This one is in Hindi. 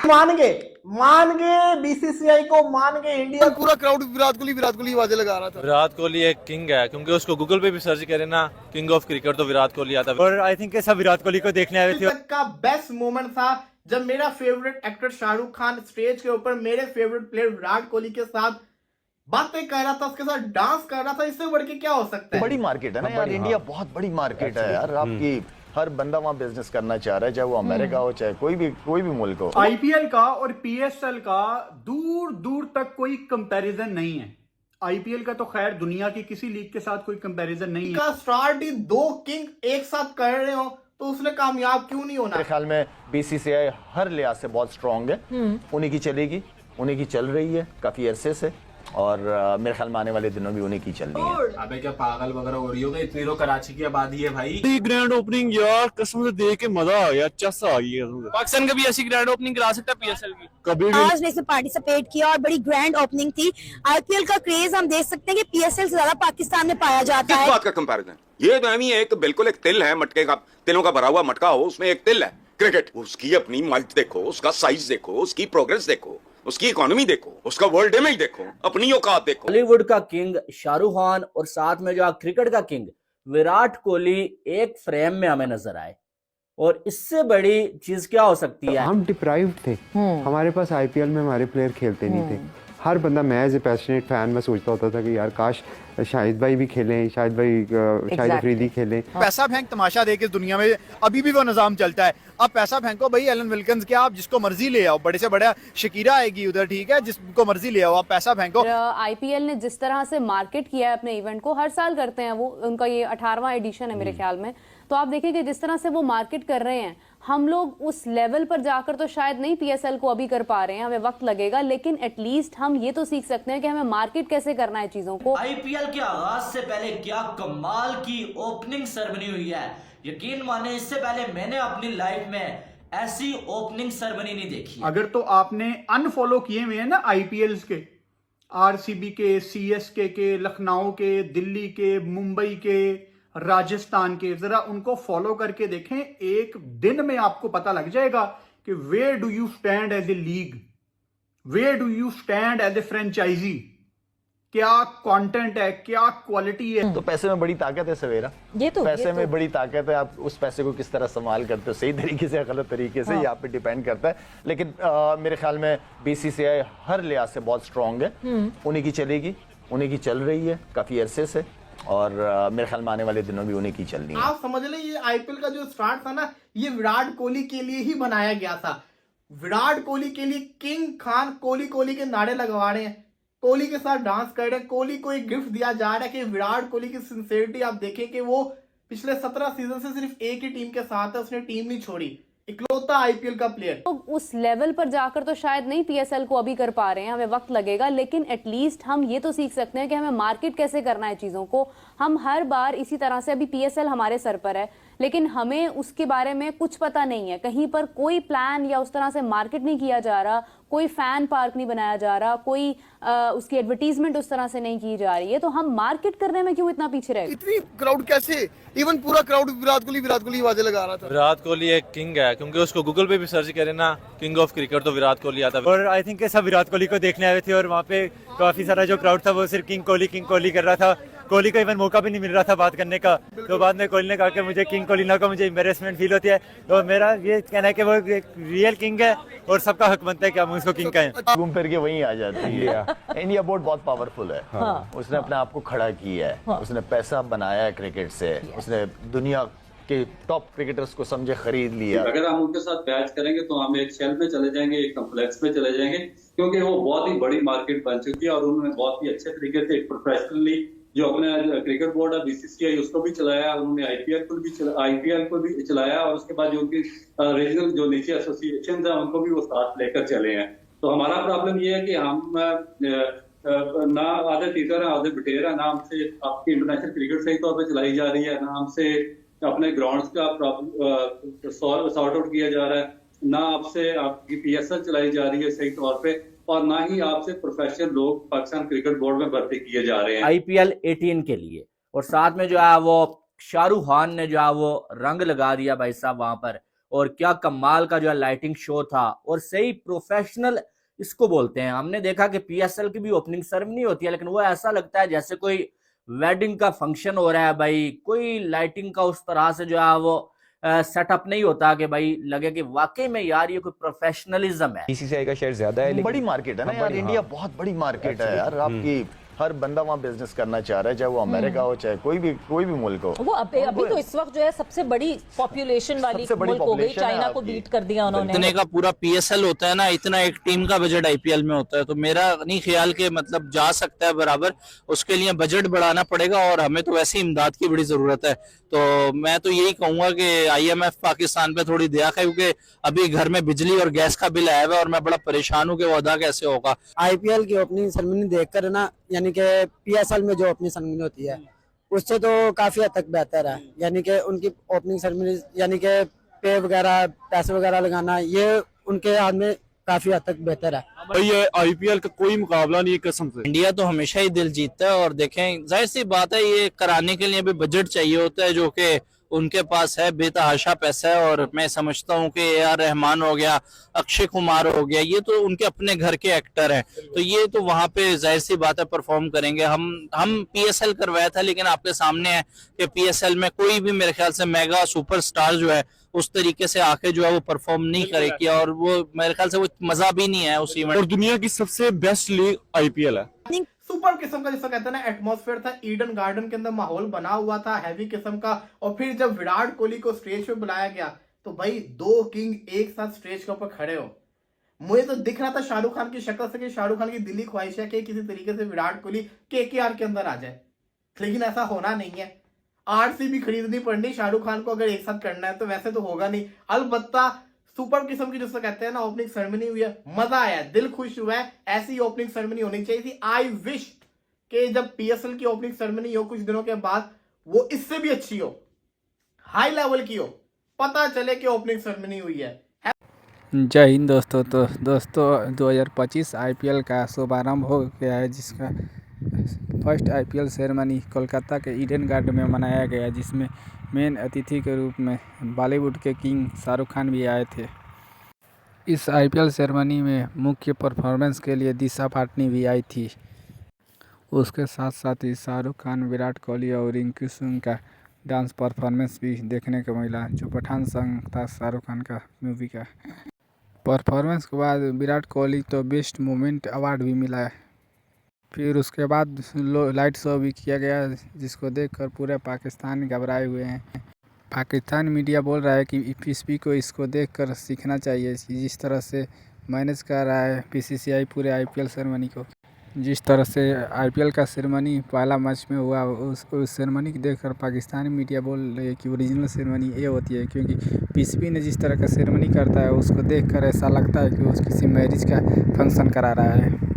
मान गए बीसीसीआई को, मान गए इंडिया। पूरा क्राउड विराट कोहली आवाजें लगा रहा था। विराट कोहली एक किंग है, क्योंकि उसको गूगल पे भी सर्च करें ना, किंग ऑफ क्रिकेट तो विराट कोहली आता है। और आई थिंक सब विराट कोहली को देखने आए थे। का बेस्ट मोमेंट था जब मेरा favourite actor Shahrukh Khan stage के ऊपर मेरे फेवरेट प्लेयर विराट कोहली के साथ बातें कर रहा था, उसके साथ डांस कर रहा था। इससे बढ़ के क्या हो सकता है? बड़ी मार्केट है ना यार, इंडिया बहुत बड़ी मार्केट है यार। आपकी हर बंदा वहाँ बिजनेस करना चाह रहा है, चाहे वो अमेरिका हो चाहे कोई भी मुल्क हो। आईपीएल का और पीएसएल का दूर दूर तक कोई कंपैरिजन नहीं है। आईपीएल का तो खैर दुनिया की किसी लीग के साथ कोई कंपैरिजन नहीं है। स्टार्ट ही दो किंग एक साथ कर रहे हो तो उसने कामयाब क्यों नहीं होना? मेरे ख्याल में बीसीसीआई हर लिहाज से बहुत स्ट्रांग है। उन्हीं की चलेगी, उन्हीं की चल रही है काफी अरसे से, और मेरे ख्याल में आने वाले दिनों भी उन्हीं की चलनी है। अबे क्या पागल वगैरह हो रही हो? इतनी तो कराची की आबादी है भाई। ग्रैंड ओपनिंग यार कसम से देख के मजा आ गया, चस्सा आ गई है। पाकिस्तान कभी ऐसी ग्रैंड ओपनिंग करा सकता है पीएसएल की? कभी भी आज ने इसमें पार्टिसिपेट किया और बड़ी ग्रैंड ओपनिंग थी। आईपीएल का क्रेज हम देख सकते हैं कि पीएसएल से ज्यादा पाकिस्तान में पाया जाता किस है। बात का कंपैरिजन? ये तो एमी एक बिल्कुल एक तिल है, मटके का, तिलों का भरा हुआ मटका हो, उसमें एक तिल है। क्रिकेट, उसकी अपनी माइट देखो, उसका साइज देखो, उसकी प्रोग्रेस देखो, उसकी इकोनॉमी देखो, उसका वर्ल्ड इमेज देखो, अपनी औकात देखो। बॉलीवुड का किंग शाहरुख खान और साथ में जो क्रिकेट का किंग विराट कोहली एक फ्रेम में हमें नजर आए, और इससे बड़ी चीज क्या हो सकती है? हम डिप्राइव्ड थे, हमारे पास आईपीएल में हमारे प्लेयर खेलते नहीं थे। हर बंदा, मैं एज ए पैशनेट फैन मैं सोचता होता था कि यार काश शाहिद भाई भी खेलें, शाहिद अफरीदी खेलें। पैसा फेंक तमाशा देख इस दुनिया में अभी भी वो निजाम चलता है। अब पैसा फेंको भाई, एलन विल्किंस क्या, आप जिसको मर्जी ले आओ, बड़े से बड़ा शकीरा आएगी उधर, ठीक है, जिसको मर्जी ले आओ, आप पैसा फेंको। आईपीएल ने जिस तरह से मार्केट किया है अपने इवेंट को, हर साल करते हैं वो, उनका ये 18वां एडिशन है मेरे ख्याल में। तो आप देखिए कि जिस तरह से वो मार्केट कर रहे हैं, हम लोग उस लेवल पर जाकर तो शायद नहीं पीएसएल को अभी कर पा रहे हैं, हमें वक्त लगेगा, लेकिन एटलीस्ट हम ये तो सीख सकते हैं कि हमें मार्केट कैसे करना है चीजों को। आईपीएल के आगाज से पहले क्या कमाल की ओपनिंग सेरेमनी हुई है। यकीन माने इससे पहले मैंने अपनी लाइफ में ऐसी ओपनिंग सेरेमनी नहीं देखी। अगर तो आपने अनफॉलो किए हुए हैं ना आईपीएल के, आरसीबी के, सीएसके के, लखनऊ के, दिल्ली के, मुंबई के, राजस्थान के, जरा उनको फॉलो करके देखें। एक दिन में आपको पता लग जाएगा कि where do you stand as a league, where do you stand as a franchise, क्या कंटेंट है, क्या क्वालिटी है। तो पैसे में बड़ी ताकत है सवेरा, पैसे में बड़ी ताकत है। आप उस पैसे को किस तरह संभाल करते हो, सही तरीके से या गलत तरीके से, ये आप पे डिपेंड करता है। लेकिन मेरे ख्याल में बीसीसीआई हर लिहाज से बहुत स्ट्रांग है। उन्हीं की चलेगी, उन्हीं की चल रही है काफी अरसे से, और मेरे ख्याल में आने वाले दिनों भी उन्हीं की चलनी है। आप समझ लें, ये आईपीएल का जो स्टार्ट था ना, ये विराट कोहली के लिए ही बनाया गया था। विराट कोहली के लिए किंग खान कोहली के नारे लगवा रहे हैं, कोहली के साथ डांस कर रहे हैं। कोहली को एक गिफ्ट दिया जा रहा है कि विराट कोहली की सिंसियरिटी आप देखें कि वो पिछले 17 सीजन से सिर्फ एक ही टीम के साथ है, उसने टीम नहीं छोड़ी, इकलौता आईपीएल का प्लेयर। तो उस लेवल पर जाकर तो शायद नहीं पीएसएल को अभी कर पा रहे हैं, हमें वक्त लगेगा, लेकिन एटलीस्ट हम ये तो सीख सकते हैं कि हमें मार्केट कैसे करना है चीजों को। हम हर बार इसी तरह से, अभी पीएसएल हमारे सर पर है, लेकिन हमें उसके बारे में कुछ पता नहीं है, कहीं पर कोई प्लान या उस तरह से मार्केट नहीं किया जा रहा, कोई फैन पार्क नहीं बनाया जा रहा, कोई उसकी एडवर्टीजमेंट उस तरह से नहीं की जा रही है। तो हम मार्केट करने में क्यों इतना पीछे रहे? इतनी क्राउड कैसे, इवन पूरा क्राउड विराट कोहली आवाजें लगा रहा था। विराट कोहली एक किंग है, क्योंकि उसको गूगल पे भी सर्च करें ना, किंग ऑफ क्रिकेट तो विराट कोहली आता है। और आई थिंक सब विराट कोहली को देखने आए थे, और वहाँ पे काफी सारा जो क्राउड था वो सिर्फ किंग कोहली कर रहा था। कोहली को इवन मौका भी नहीं मिल रहा था बात करने का। तो बाद में कोहली ने कहा कि मुझे किंग कोहली ना को, मुझे एम्बैरेसमेंट फील होती है। तो मेरा ये कहना है कि वो एक रियल किंग है, और सबका हक बनता है कि हम उसको किंग कहें। घूम फिर के वहीं आ जाती है। इंडिया बोर्ड बहुत पावरफुल है। उसने अपने आप को खड़ा किया है, उसने पैसा बनाया है क्रिकेट से, उसने दुनिया के टॉप क्रिकेटर्स को समझे खरीद लिया। अगर हम उनके साथ मैच करेंगे तो हम एक शेल में चले जाएंगे, एक कॉम्प्लेक्स में चले जाएंगे, क्योंकि वो बहुत ही बड़ी मार्केट बन चुकी है, और उन्होंने बहुत ही अच्छे तरीके से प्रोफेशनली जो अपने क्रिकेट बोर्ड है बीसीसीआई उसको भी चलाया, उन्होंने आईपीएल को भी चलाया, और उसके बाद जो उनकी रीजनल जो नीचे एसोसिएशन है उनको भी वो साथ लेकर चले हैं। तो हमारा प्रॉब्लम ये है कि हम ना आधे टीचर हैं आधे बिटेर है, ना हमसे आपकी इंटरनेशनल क्रिकेट सही तौर पर चलाई जा रही है, ना हमसे अपने ग्राउंड्स का सॉर्ट आउट किया जा रहा है, ना आपसे आपकी पीएसएल चलाई जा रही है सही तौर पे, और ना ही आपसे प्रोफेशनल लोग पाकिस्तान क्रिकेट बोर्ड में भर्ती किए जा रहे हैं। आईपीएल 18 के लिए, और साथ में जो है वो शाहरुख खान ने जो है वो रंग लगा दिया भाई साहब वहां पर, और क्या कमाल का जो है लाइटिंग शो था, और सही प्रोफेशनल इसको बोलते हैं। हमने देखा कि पीएसएल की भी ओपनिंग सेरेमनी होती है, लेकिन वो ऐसा लगता है जैसे कोई वेडिंग का फंक्शन हो रहा है भाई। कोई लाइटिंग का उस तरह से जो है वो सेटअप नहीं होता कि भाई लगे कि वाकई में यार ये कोई प्रोफेशनलिज्म है। बीसीसीआई का शेयर ज्यादा है, बड़ी मार्केट है ना यार, इंडिया बहुत बड़ी मार्केट है यार आपकी। हर बंदा वहाँ बिजनेस करना चाह रहा है, चाहे वो अमेरिका हो चाहे कोई भी मुल्क हो। वो अभी तो इस वक्त जो है सबसे बड़ी पॉपुलेशन वाली मुल्क हो गई, चाइना को बीट कर दिया उन्होंने। इतने का पूरा पीएसएल होता है ना, इतना एक टीम का बजट आईपीएल में होता है, तो मेरा नहीं ख्याल के मतलब जा सकता है बराबर। उसके लिए बजट बढ़ाना पड़ेगा और हमें तो वैसे ही इमदाद की बड़ी जरूरत है। तो मैं तो यही कहूंगा कि आईएमएफ पाकिस्तान पे थोड़ी दया है, क्योंकि अभी घर में बिजली और गैस का बिल आया हुआ है और मैं बड़ा परेशान हूँ कि वो अदा कैसे होगा। आईपीएल की ओपनिंग सेरेमनी देखकर ना, यानी कि पीएसएल में जो ओपनिंग सेरेमनी होती है उससे तो काफी हद तक बेहतर है। यानी कि उनकी ओपनिंग सेरेमनी, यानी कि पे वगैरह पैसे वगैरह लगाना, ये उनके हाथ में काफी हद तक बेहतर है। भाई ये आईपीएल का कोई मुकाबला नहीं है कसम से। इंडिया तो हमेशा ही दिल जीतता है, और देखें जाहिर सी बात है ये कराने के लिए भी बजट चाहिए होता है, जो कि उनके पास है बेतहाशा पैसा है। और मैं समझता हूँ कि AR रहमान हो गया, अक्षय कुमार हो गया, ये तो उनके अपने घर के एक्टर हैं, तो ये तो वहाँ पे जाहिर सी बात है परफॉर्म करेंगे। हम पीएसएल करवाया था, लेकिन आपके सामने है कि पीएसएल में कोई भी मेरे ख्याल से मेगा सुपरस्टार जो है उस तरीके से आके जो है वो परफॉर्म नहीं करेगी, और वो मेरे ख्याल से वो मजा भी नहीं है उस इवेंट। और दुनिया की सबसे बेस्ट लीग आईपीएल है। सुपर किस्म का जिसको कहते हैं ना एटमॉस्फेयर था, ईडन गार्डन के अंदर माहौल बना हुआ था हैवी किस्म का। और फिर जब विराट कोहली को स्टेज पे बुलाया गया तो भाई 2 किंग एक साथ स्टेज के ऊपर खड़े हो। मुझे तो दिख रहा था शाहरुख खान की शक्ल से कि शाहरुख खान की दिली ख्वाहिश है कि किसी तरीके से विराट कोहली केकेआर के अंदर आ जाए, लेकिन ऐसा होना नहीं है। आरसीबी खरीदनी पड़नी शाहरुख खान को अगर एक साथ करना है, तो वैसे तो होगा नहीं। अलबत्ता सुपर किस्म की जिसको कहते हैं ना ओपनिंग सेरेमनी हुई है, मजा आया, दिल खुश हुआ है। ऐसी ओपनिंग सेरेमनी होनी चाहिए थी। आई विश कि जब पीएसएल की ओपनिंग सेरेमनी हो कुछ दिनों के बाद, वो इससे भी अच्छी हो, हाई लेवल की हो, पता चले कि ओपनिंग सेरेमनी हुई है। जय हिंद दोस्तों। तो दोस्तों 2025 आईपीएल का शुभारंभ हो गया है, जिसका फर्स्ट आईपीएल सेरेमनी कोलकाता के ईडन गार्डन में मनाया गया, जिसमें मेन अतिथि के रूप में बॉलीवुड के किंग शाहरुख खान भी आए थे। इस आईपीएल सेरेमनी में मुख्य परफॉर्मेंस के लिए दिशा पाटनी भी आई थी। उसके साथ साथ ही शाहरुख खान, विराट कोहली और रिंकू सिंह का डांस परफॉर्मेंस भी देखने को मिला, जो पठान सॉन्ग था शाहरुख खान का मूवी का। परफॉर्मेंस के बाद विराट कोहली तो बेस्ट मोमेंट अवार्ड भी मिला है। फिर उसके बाद लाइट शो भी किया गया, जिसको देखकर पूरे पाकिस्तान घबराए हुए हैं। पाकिस्तान मीडिया बोल रहा है कि पीसीबी को इसको देखकर सीखना चाहिए, जिस तरह से मैनेज कर रहा है बीसीसीआई पूरे आईपीएल सेरेमनी को। जिस तरह से आईपीएल का सेरेमनी पहला मैच में हुआ, उस सेरेमनी को देखकर पाकिस्तानी मीडिया बोल रही है कि ओरिजिनल सेरेमनी ये होती है, क्योंकि पीसीबी ने जिस तरह का सेरेमनी करता है उसको देखकर ऐसा लगता है कि वो किसी मैरिज का फंक्शन करा रहा है।